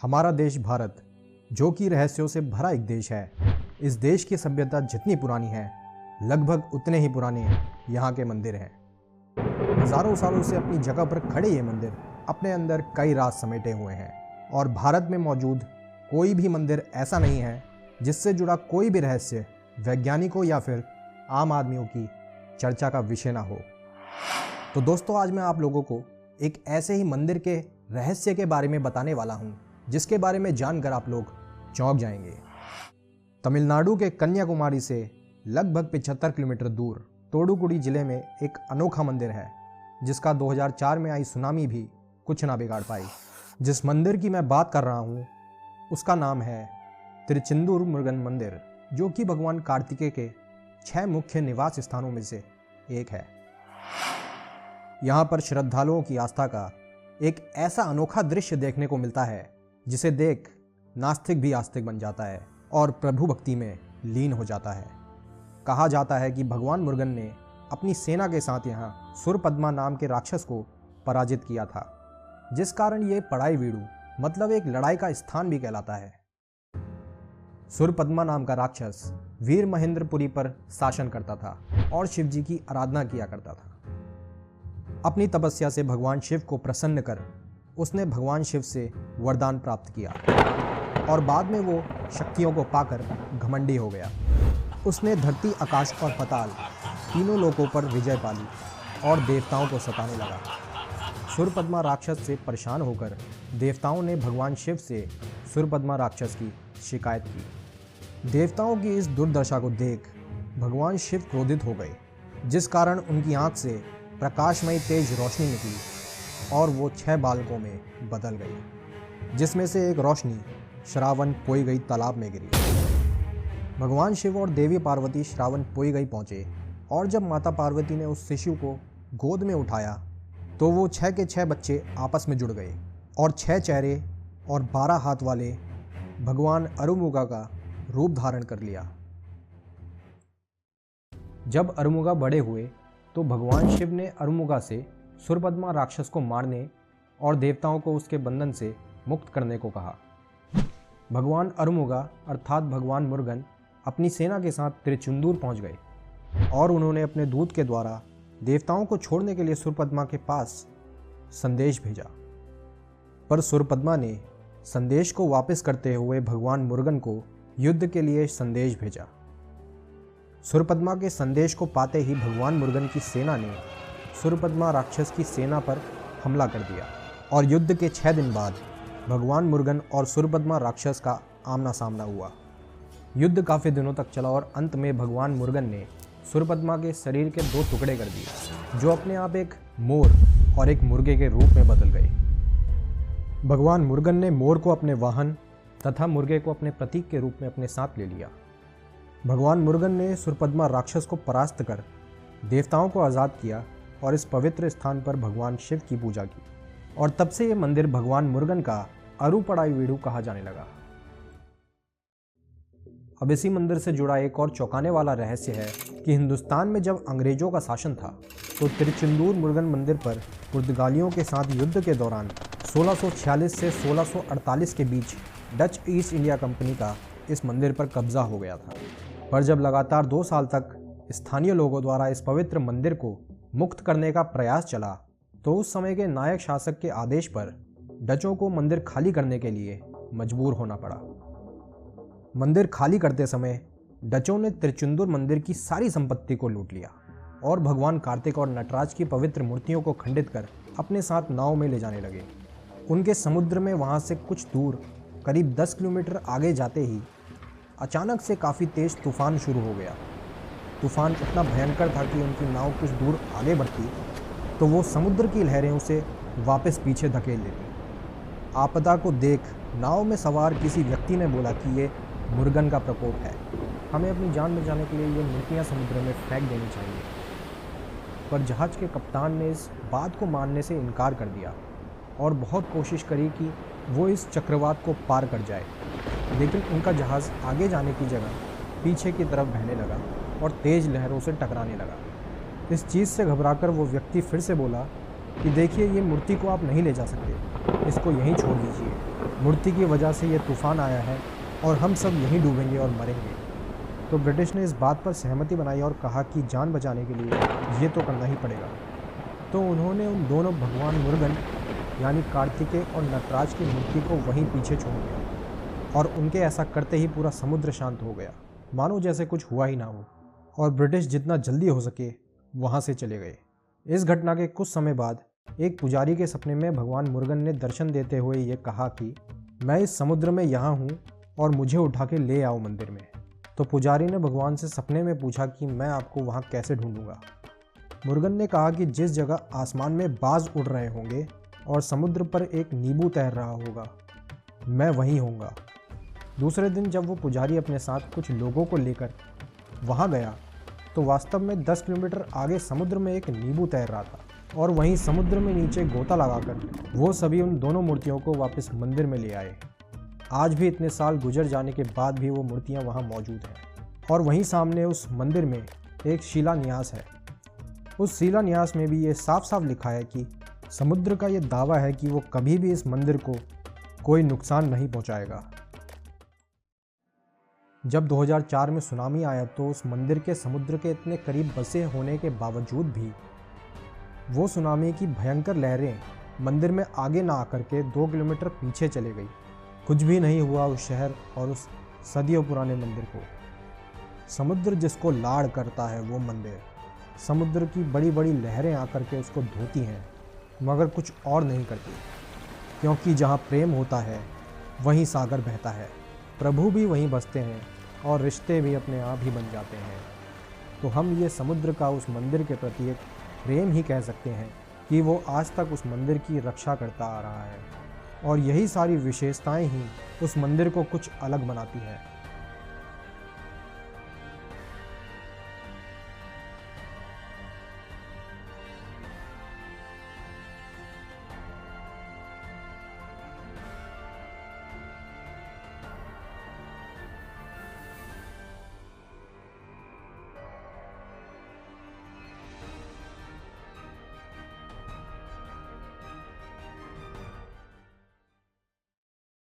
हमारा देश भारत, जो कि रहस्यों से भरा एक देश है। इस देश की सभ्यता जितनी पुरानी है, लगभग उतने ही पुराने यहाँ के मंदिर हैं। हजारों सालों से अपनी जगह पर खड़े ये मंदिर अपने अंदर कई राज समेटे हुए हैं और भारत में मौजूद कोई भी मंदिर ऐसा नहीं है जिससे जुड़ा कोई भी रहस्य वैज्ञानिकों या फिर आम आदमियों की चर्चा का विषय ना हो। तो दोस्तों, आज मैं आप लोगों को एक ऐसे ही मंदिर के रहस्य के बारे में बताने वाला हूं जिसके बारे में जानकर आप लोग चौंक जाएंगे। तमिलनाडु के कन्याकुमारी से लगभग 75 किलोमीटर दूर तोडुकुडी जिले में एक अनोखा मंदिर है जिसका 2004 में आई सुनामी भी कुछ ना बिगाड़ पाई। जिस मंदिर की मैं बात कर रहा हूँ उसका नाम है तिरुचेंदूर मुरुगन मंदिर, जो कि भगवान कार्तिकेय के 6 मुख्य निवास स्थानों में से एक है। यहाँ पर श्रद्धालुओं की आस्था का एक ऐसा अनोखा दृश्य देखने को मिलता है जिसे देख नास्तिक भी आस्तिक बन जाता है और प्रभु भक्ति में लीन हो जाता है। कहा जाता है कि भगवान मुरुगन ने अपनी सेना के साथ यहाँ सुरपद्मा नाम के राक्षस को पराजित किया था, जिस कारण ये पड़ाईवीडु मतलब एक लड़ाई का स्थान भी कहलाता है। सुरपद्मा नाम का राक्षस वीर महेंद्रपुरी पर शासन करता था और शिव जी की आराधना किया करता था। अपनी तपस्या से भगवान शिव को प्रसन्न कर उसने भगवान शिव से वरदान प्राप्त किया और बाद में वो शक्तियों को पाकर घमंडी हो गया। उसने धरती, आकाश और पाताल तीनों लोकों पर विजय पाली और देवताओं को सताने लगा। सुरपद्मा राक्षस से परेशान होकर देवताओं ने भगवान शिव से सुरपद्मा राक्षस की शिकायत की। देवताओं की इस दुर्दशा को देख भगवान शिव क्रोधित हो गए, जिस कारण उनकी आंख से प्रकाशमयी तेज रोशनी निकली और वो 6 बालकों में बदल गई, जिसमें से एक रोशनी श्रावण पोईगई तालाब में गिरी। भगवान शिव और देवी पार्वती श्रावण पोईगई पहुंचे और जब माता पार्वती ने उस शिशु को गोद में उठाया तो वो 6 के 6 बच्चे आपस में जुड़ गए और 6 चेहरे और 12 हाथ वाले भगवान अरुमुगा का रूप धारण कर लिया। जब अरुमुगा बड़े हुए तो भगवान शिव ने अरुमुगा से सुरपद्मा राक्षस को मारने और देवताओं को उसके बंधन से मुक्त करने को कहा। भगवान अरुमुगा अर्थात भगवान मुरुगन अपनी सेना के साथ तिरुचेंदूर पहुंच गए और उन्होंने अपने दूत के द्वारा देवताओं को छोड़ने के लिए सुरपद्मा के पास संदेश भेजा, पर सुरपद्मा ने संदेश को वापस करते हुए भगवान मुरुगन को युद्ध के लिए संदेश भेजा। सुरपद्मा के संदेश को पाते ही भगवान मुरुगन की सेना ने सुरपद्मा राक्षस की सेना पर हमला कर दिया और युद्ध के 6 दिन बाद भगवान मुरुगन और सुरपद्मा राक्षस का आमना सामना हुआ। युद्ध काफ़ी दिनों तक चला और अंत में भगवान मुरुगन ने सुरपद्मा के शरीर के 2 टुकड़े कर दिए, जो अपने आप एक मोर और एक मुर्गे के रूप में बदल गए। भगवान मुरुगन ने मोर को अपने वाहन तथा मुर्गे को अपने प्रतीक के रूप में अपने साथ ले लिया। भगवान मुरुगन ने सुरपद्मा राक्षस को परास्त कर देवताओं को आज़ाद किया और इस पवित्र स्थान पर भगवान शिव की पूजा की और तब से ये मंदिर भगवान मुरुगन का अरुपड़ाईवीडु कहा जाने लगा। अब इसी मंदिर से जुड़ा एक और चौंकाने वाला रहस्य है कि हिंदुस्तान में जब अंग्रेजों का शासन था तो तिरुचेंदूर मुरुगन मंदिर पर पुर्तगालियों के साथ युद्ध के दौरान 1646 से 1648 के बीच डच ईस्ट इंडिया कंपनी का इस मंदिर पर कब्जा हो गया था। पर जब लगातार 2 साल तक स्थानीय लोगों द्वारा इस पवित्र मंदिर को मुक्त करने का प्रयास चला तो उस समय के नायक शासक के आदेश पर डचों को मंदिर खाली करने के लिए मजबूर होना पड़ा। मंदिर खाली करते समय डचों ने तिरुचेंदूर मंदिर की सारी संपत्ति को लूट लिया और भगवान कार्तिक और नटराज की पवित्र मूर्तियों को खंडित कर अपने साथ नाव में ले जाने लगे। उनके समुद्र में वहाँ से कुछ दूर करीब 10 किलोमीटर आगे जाते ही अचानक से काफ़ी तेज तूफान शुरू हो गया। तूफान इतना भयंकर था कि उनकी नाव कुछ दूर आगे बढ़ती तो वो समुद्र की लहरें उसे वापस पीछे धकेल लेती। आपदा को देख नाव में सवार किसी व्यक्ति ने बोला कि ये मुरुगन का प्रकोप है, हमें अपनी जान बचाने के लिए ये मूर्तियाँ समुद्र में फेंक देनी चाहिए। पर जहाज़ के कप्तान ने इस बात को मानने से इनकार कर दिया और बहुत कोशिश करी कि वो इस चक्रवात को पार कर जाए, लेकिन उनका जहाज़ आगे जाने की जगह पीछे की तरफ बहने लगा और तेज़ लहरों से टकराने लगा। इस चीज़ से घबराकर वो व्यक्ति फिर से बोला कि देखिए ये मूर्ति को आप नहीं ले जा सकते, इसको यहीं छोड़ दीजिए। मूर्ति की वजह से ये तूफान आया है और हम सब यहीं डूबेंगे और मरेंगे। तो ब्रिटिश ने इस बात पर सहमति बनाई और कहा कि जान बचाने के लिए ये तो करना ही पड़ेगा। तो उन्होंने उन दोनों भगवान मुरुगन यानी कार्तिकेय और नटराज की मूर्ति को वहीं पीछे छोड़ दिया और उनके ऐसा करते ही पूरा समुद्र शांत हो गया, मानो जैसे कुछ हुआ ही ना हो, और ब्रिटिश जितना जल्दी हो सके वहाँ से चले गए। इस घटना के कुछ समय बाद एक पुजारी के सपने में भगवान मुरुगन ने दर्शन देते हुए ये कहा कि मैं इस समुद्र में यहाँ हूँ और मुझे उठा के ले आओ मंदिर में। तो पुजारी ने भगवान से सपने में पूछा कि मैं आपको वहाँ कैसे ढूंढूंगा। मुरुगन ने कहा कि जिस जगह आसमान में बाज उड़ रहे होंगे और समुद्र पर एक नींबू तैर रहा होगा, मैं वहीं होऊंगा। दूसरे दिन जब वो पुजारी अपने साथ कुछ लोगों को लेकर वहाँ गया तो वास्तव में 10 किलोमीटर आगे समुद्र में एक नींबू तैर रहा था और वहीं समुद्र में नीचे गोता लगाकर वो सभी उन दोनों मूर्तियों को वापस मंदिर में ले आए। आज भी इतने साल गुजर जाने के बाद भी वो मूर्तियाँ वहाँ मौजूद हैं और वहीं सामने उस मंदिर में एक शिलान्यास है। उस शिलान्यास में भी ये साफ साफ लिखा है कि समुद्र का ये दावा है कि वो कभी भी इस मंदिर को कोई नुकसान नहीं पहुँचाएगा। जब 2004 में सुनामी आया तो उस मंदिर के समुद्र के इतने करीब बसे होने के बावजूद भी वो सुनामी की भयंकर लहरें मंदिर में आगे ना आकर के 2 किलोमीटर पीछे चले गई। कुछ भी नहीं हुआ उस शहर और उस सदियों पुराने मंदिर को। समुद्र जिसको लाड़ करता है वो मंदिर, समुद्र की बड़ी बड़ी लहरें आकर के उसको धोती हैं मगर कुछ और नहीं करती, क्योंकि जहाँ प्रेम होता है वहीं सागर बहता है, प्रभु भी वहीं बसते हैं और रिश्ते भी अपने आप ही बन जाते हैं। तो हम ये समुद्र का उस मंदिर के प्रति एक प्रेम ही कह सकते हैं कि वो आज तक उस मंदिर की रक्षा करता आ रहा है और यही सारी विशेषताएं ही उस मंदिर को कुछ अलग बनाती हैं।